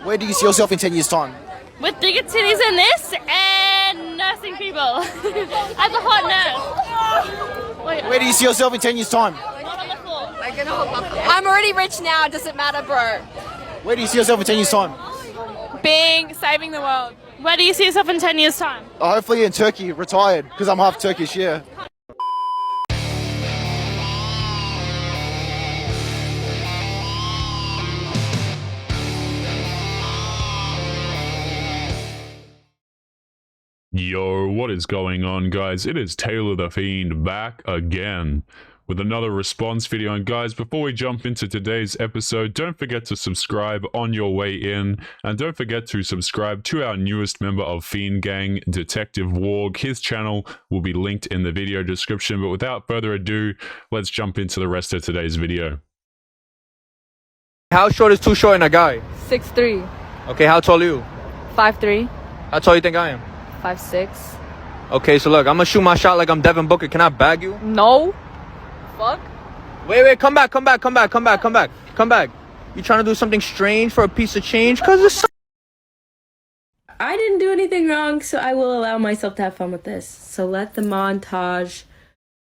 Where do you see yourself in 10 years' time? With bigger titties than this and nursing people. As a hot nurse. Wait, Where do you see yourself in 10 years' time? not on the floor. I'm already rich now, it doesn't matter, bro. Where do you see yourself in 10 years' time? Saving the world. Where do you see yourself in 10 years' time? Hopefully in Turkey, retired, because I'm half Turkish, yeah. Yo, what is going on, guys? It is Taylor The Fiend back again with another response video. And guys, before we jump into today's episode, don't forget to subscribe on your way in, and don't forget to subscribe to our newest member of Fiend Gang, Detective Warg. His channel will be linked in the video description. But without further ado, let's jump into the rest of today's video. How short is too short in a guy? 6'3", Okay, how tall are you? 5'3", How tall you think I am? 5'6". Okay, so look, I'm gonna shoot my shot like I'm Devin Booker. Can I bag you? No. Fuck. Wait, come back. You trying to do something strange for a piece of change? Cause it's I didn't do anything wrong, so I will allow myself to have fun with this. So let the montage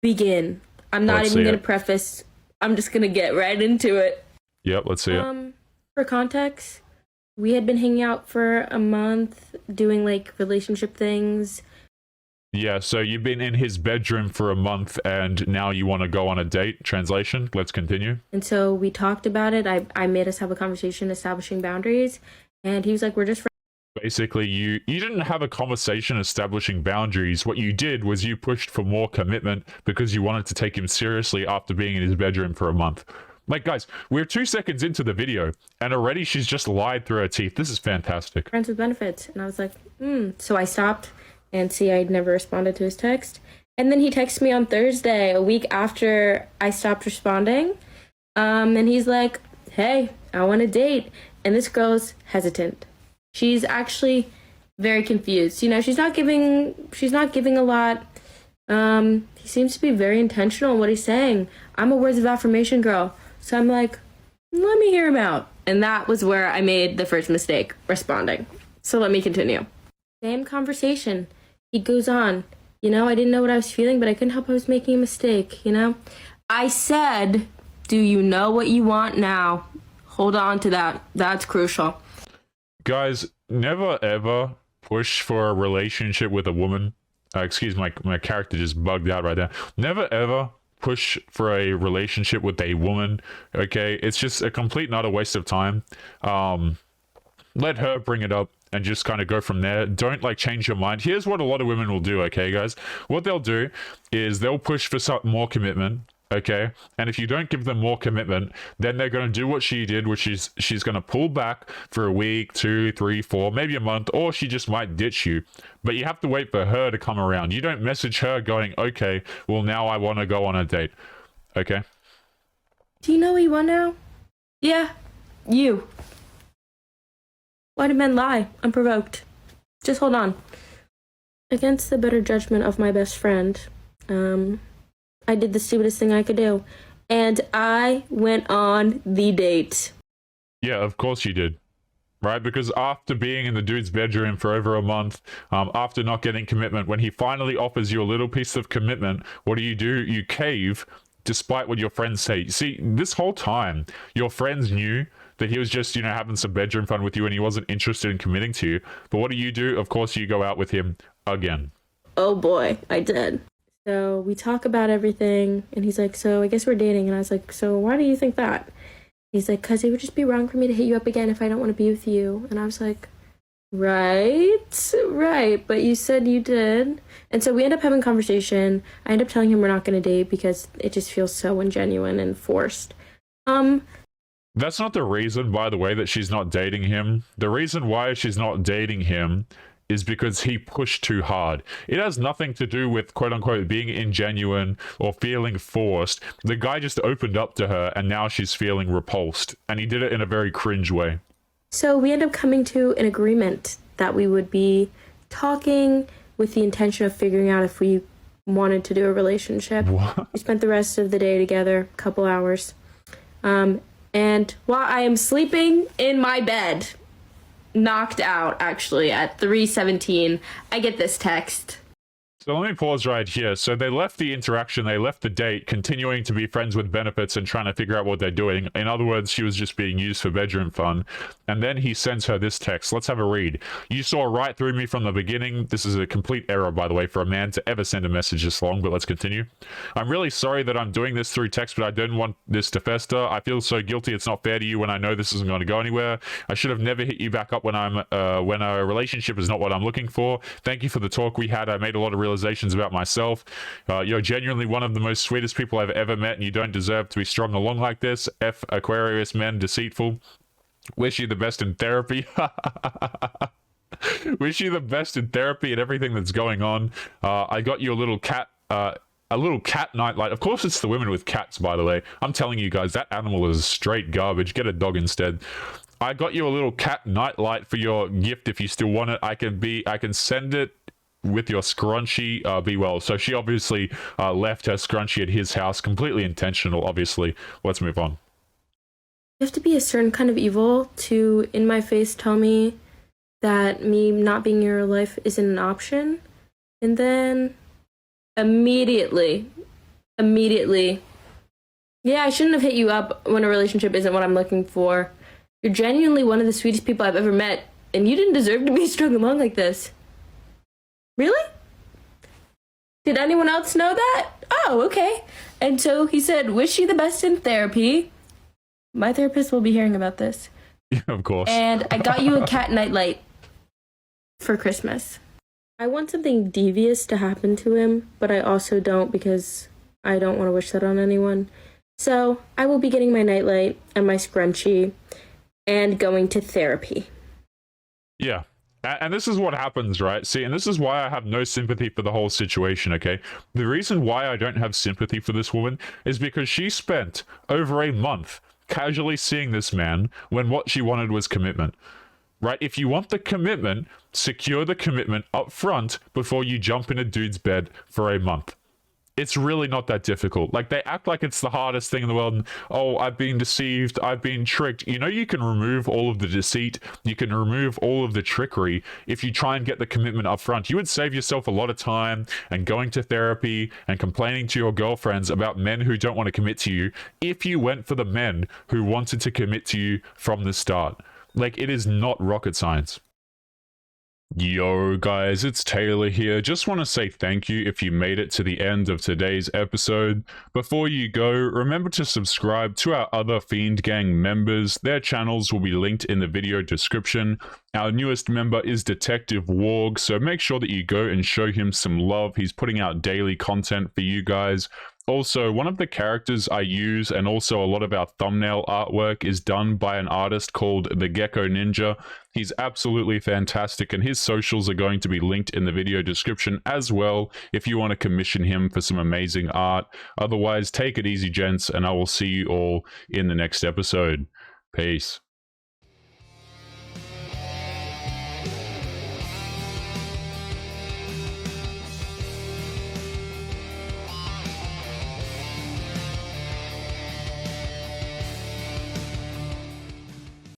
begin. I'm not Let's even see going it. to preface. I'm just going to get right into it. Yep, let's see it. For context, we had been hanging out for a month, doing like relationship things. Yeah, so you've been in his bedroom for a month and now you want to go on a date. Translation, let's continue. And so we talked about it. I made us have a conversation establishing boundaries. And he was like, we're just friends. Basically, you didn't have a conversation establishing boundaries. What you did was you pushed for more commitment because you wanted to take him seriously after being in his bedroom for a month. Like, guys, we're 2 seconds into the video and already she's just lied through her teeth. This is fantastic. Friends with benefits. And I was like, So I stopped, and see, I'd never responded to his text. And then he texted me on Thursday, a week after I stopped responding. And he's like, hey, I want a date. And this girl's hesitant. She's actually very confused. You know, she's not giving a lot. He seems to be very intentional in what he's saying. I'm a words of affirmation girl. So I'm like, let me hear him out. And that was where I made the first mistake, responding. So let me continue. Same conversation. He goes on, I didn't know what I was feeling, but I couldn't help I was making a mistake, I said, do you know what you want now? Hold on to that. That's crucial. Guys, never ever push for a relationship with a woman. Excuse my character just bugged out right there. Never ever push for a relationship with a woman, okay? It's just a complete and utter waste of time. Let her bring it up and just kind of go from there. Don't change your mind. Here's what a lot of women will do, okay, guys? What they'll do is they'll push for some more commitment, okay? And if you don't give them more commitment, then they're going to do what she did, which is she's going to pull back for a week, 2, 3, 4, maybe a month, or she just might ditch you. But you have to wait for her to come around. You don't message her going, okay, well, now I want to go on a date, okay? Do you know what you want now? Yeah, you. Why do men lie? Unprovoked. Just hold on. Against the better judgment of my best friend, I did the stupidest thing I could do. And I went on the date. Yeah, of course you did. Right? Because after being in the dude's bedroom for over a month, after not getting commitment, when he finally offers you a little piece of commitment, what do? You cave despite what your friends say. See, this whole time, your friends knew that he was just, having some bedroom fun with you and he wasn't interested in committing to you. But what do? Of course, you go out with him again. Oh boy, I did. So we talk about everything, and he's like, so I guess we're dating. And I was like, so why do you think that? He's like, because it would just be wrong for me to hit you up again if I don't want to be with you. And I was like, right, but you said you did. And so we end up having a conversation. I end up telling him we're not going to date because it just feels so ingenuine and forced. That's not the reason, by the way, that she's not dating him. The reason why she's not dating him is because he pushed too hard. It has nothing to do with, quote-unquote, being ingenuine or feeling forced. The guy just opened up to her, and now she's feeling repulsed. And he did it in a very cringe way. So we end up coming to an agreement that we would be talking with the intention of figuring out if we wanted to do a relationship. What? We spent the rest of the day together, a couple hours. And while I am sleeping in my bed, knocked out, actually, at 3:17. I get this text. So let me pause right here. So they left the interaction, they left the date, continuing to be friends with benefits and trying to figure out what they're doing. In other words, she was just being used for bedroom fun. And then he sends her this text. Let's have a read. You saw right through me from the beginning. This is a complete error, by the way, for a man to ever send a message this long, but let's continue. I'm really sorry that I'm doing this through text, but I don't want this to fester. I feel so guilty. It's not fair to you when I know this isn't going to go anywhere. I should have never hit you back up when when a relationship is not what I'm looking for. Thank you for the talk we had. I made a lot of realizations about myself. You're genuinely one of the most sweetest people I've ever met, and you don't deserve to be strung along like this. F Aquarius men, deceitful. Wish you the best in therapy. Wish you the best in therapy and everything that's going on. I got you a little cat nightlight. Of course it's the women with cats, by the way. I'm telling you guys, that animal is straight garbage. Get a dog instead. I got you a little cat nightlight for your gift if you still want it. I can send it with your scrunchie. Be well. So she obviously left her scrunchie at his house. Completely intentional, obviously. Let's move on. You have to be a certain kind of evil to, in my face, tell me that me not being in your life isn't an option. And then immediately, yeah, I shouldn't have hit you up when a relationship isn't what I'm looking for. You're genuinely one of the sweetest people I've ever met, and you didn't deserve to be strung along like this. Really? Did anyone else know that? Oh, okay. And so he said, wish you the best in therapy. My therapist will be hearing about this. Yeah, of course. And I got you a cat nightlight for Christmas. I want something devious to happen to him, but I also don't because I don't want to wish that on anyone. So I will be getting my nightlight and my scrunchie and going to therapy. Yeah. And this is what happens, right? See, and this is why I have no sympathy for the whole situation, okay? The reason why I don't have sympathy for this woman is because she spent over a month casually seeing this man when what she wanted was commitment, right? If you want the commitment, secure the commitment up front before you jump in a dude's bed for a month. It's really not that difficult. Like, they act like it's the hardest thing in the world. And, oh, I've been deceived. I've been tricked. You know, you can remove all of the deceit. You can remove all of the trickery if you try and get the commitment up front. You would save yourself a lot of time and going to therapy and complaining to your girlfriends about men who don't want to commit to you if you went for the men who wanted to commit to you from the start. Like, it is not rocket science. Yo guys, it's Taylor here. Just want to say thank you if you made it to the end of today's episode. Before you go, remember to subscribe to our other Fiend Gang members. Their channels will be linked in the video description. Our newest member is Detective Warg, so make sure that you go and show him some love. He's putting out daily content for you guys. Also, one of the characters I use and also a lot of our thumbnail artwork is done by an artist called The Gecko Ninja. He's absolutely fantastic, and his socials are going to be linked in the video description as well if you want to commission him for some amazing art. Otherwise, take it easy, gents, and I will see you all in the next episode. Peace.